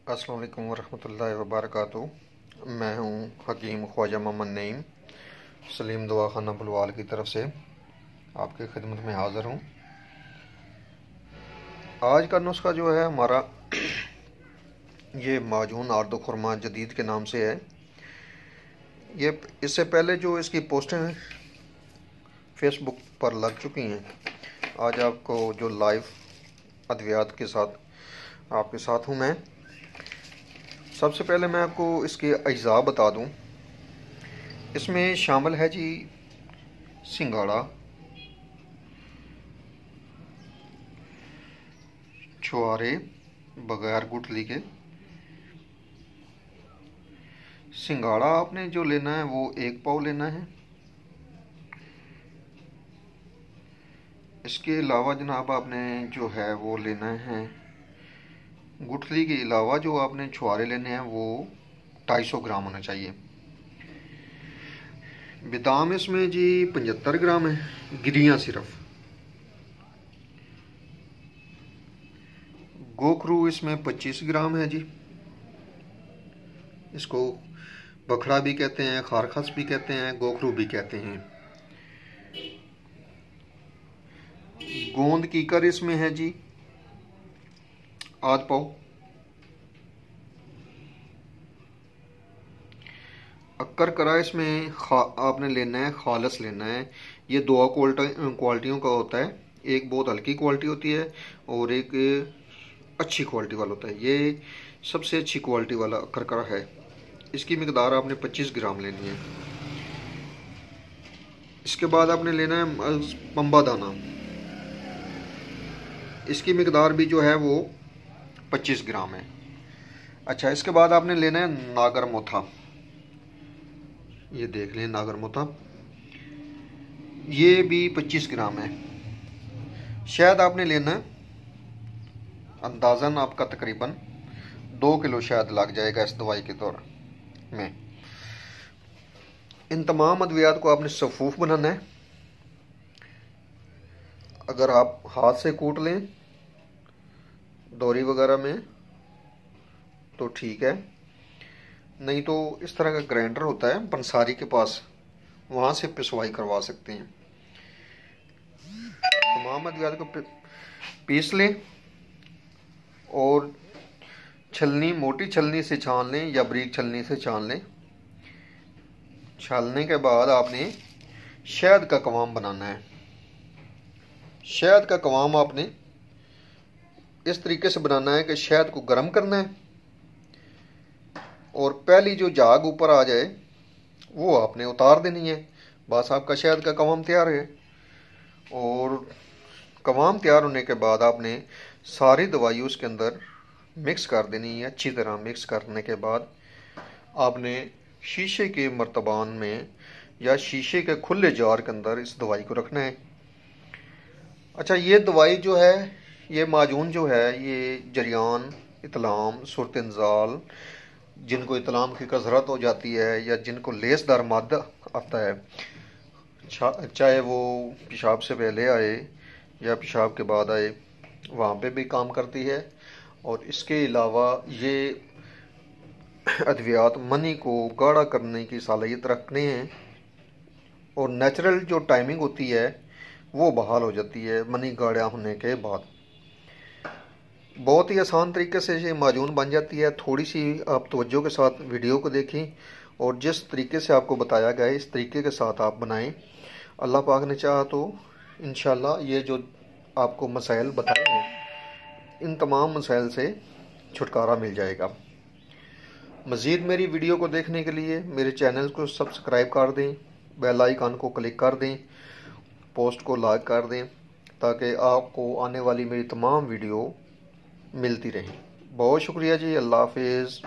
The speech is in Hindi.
अस्सलाम वालेकुम वरहमतुल्लाहि वबरकातुहू। मैं हूँ हकीम ख्वाजा मोहम्मद नईम सलीम दवाखाना बुलवाल की तरफ से आपकी खिदमत में हाज़िर हूँ। आज का नुस्खा जो है हमारा ये माजून आर्दो खुरमा जदीद के नाम से है। ये इससे पहले जो इसकी पोस्टें फेसबुक पर लग चुकी हैं, आज आपको जो लाइव अद्वियात के साथ आपके साथ हूँ मैं। सबसे पहले मैं आपको इसके अज्जा बता दूं। इसमें शामिल है जी सिंघाड़ा, छुआरे बगैर गुठली के। सिंघाड़ा आपने जो लेना है वो 1 पाव लेना है। इसके अलावा जनाब आपने जो है वो लेना है, गुठली के अलावा जो आपने छुआरे लेने हैं वो 250 ग्राम होना चाहिए। बादाम इसमें जी 75 ग्राम है, गिरियाँ सिर्फ। गोखरू इसमें 25 ग्राम है जी। इसको बखड़ा भी कहते हैं, खारखस भी कहते हैं, गोखरू भी कहते हैं। गोंद कीकर इसमें है जी आध पाव। अक्कर करा इसमें आपने लेना है, खालस लेना है। ये 2 क्वालिटियों का होता है। एक बहुत हल्की क्वालिटी होती है और एक अच्छी क्वालिटी वाला होता है। ये सबसे अच्छी क्वालिटी वाला अक्कर करा है। इसकी मिकदार आपने 25 ग्राम लेनी है। इसके बाद आपने लेना है पंबा दाना। इसकी मिकदार भी जो है वो 25 ग्राम है। अच्छा, इसके बाद आपने लेना है नागर मोथा। ये देख लें नागर मोथा, ये भी 25 ग्राम है। शहद आपने लेना है अंदाज़न आपका तकरीबन 2 किलो शहद लग जाएगा इस दवाई के दौर में। इन तमाम अद्वियात को आपने सफूफ बनाना है। अगर आप हाथ से कूट लें दोरी वगैरह में तो ठीक है, नहीं तो इस तरह का ग्राइंडर होता है पंसारी के पास, वहाँ से पिसवाई करवा सकते हैं। तमाम अद्वियात को पीस लें और छलनी, मोटी छलनी से छान लें या बारीक छलनी से छान लें। छानने के बाद आपने शहद का कवाम बनाना है। शहद का कवाम आपने इस तरीके से बनाना है कि शहद को गर्म करना है और पहली जो झाग ऊपर आ जाए वो आपने उतार देनी है। बस आपका शहद का कवाम तैयार है। और कवाम तैयार होने के बाद आपने सारी दवाई उसके अंदर मिक्स कर देनी है। अच्छी तरह मिक्स करने के बाद आपने शीशे के मर्तबान में या शीशे के खुले जार के अंदर इस दवाई को रखना है। अच्छा, ये दवाई जो है, ये माजून जो है, ये जरियान, इतलाम, सूरत इंजाल, जिनको इतलाम की कसरत हो जाती है या जिनको लेसदार मादा आता है, चाहे वो पेशाब से पहले आए या पेशाब के बाद आए, वहाँ पे भी काम करती है। और इसके अलावा ये अद्वियात मनी को गाढ़ा करने की सालियत रखते हैं और नेचुरल जो टाइमिंग होती है वो बहाल हो जाती है मनी गाढ़ा होने के बाद। बहुत ही आसान तरीके से ये माजून बन जाती है। थोड़ी सी आप तवज्जो के साथ वीडियो को देखें और जिस तरीके से आपको बताया गया है इस तरीके के साथ आप बनाएं। अल्लाह पाक ने चाहा तो इंशाल्लाह ये जो आपको मसाइल बताए हैं, इन तमाम मसाइल से छुटकारा मिल जाएगा। मज़ीद मेरी वीडियो को देखने के लिए मेरे चैनल को सब्सक्राइब कर दें, बेल आइकन को क्लिक कर दें, पोस्ट को लाइक कर दें ताकि आपको आने वाली मेरी तमाम वीडियो मिलती रहें। बहुत शुक्रिया जी। अल्लाह हाफिज़।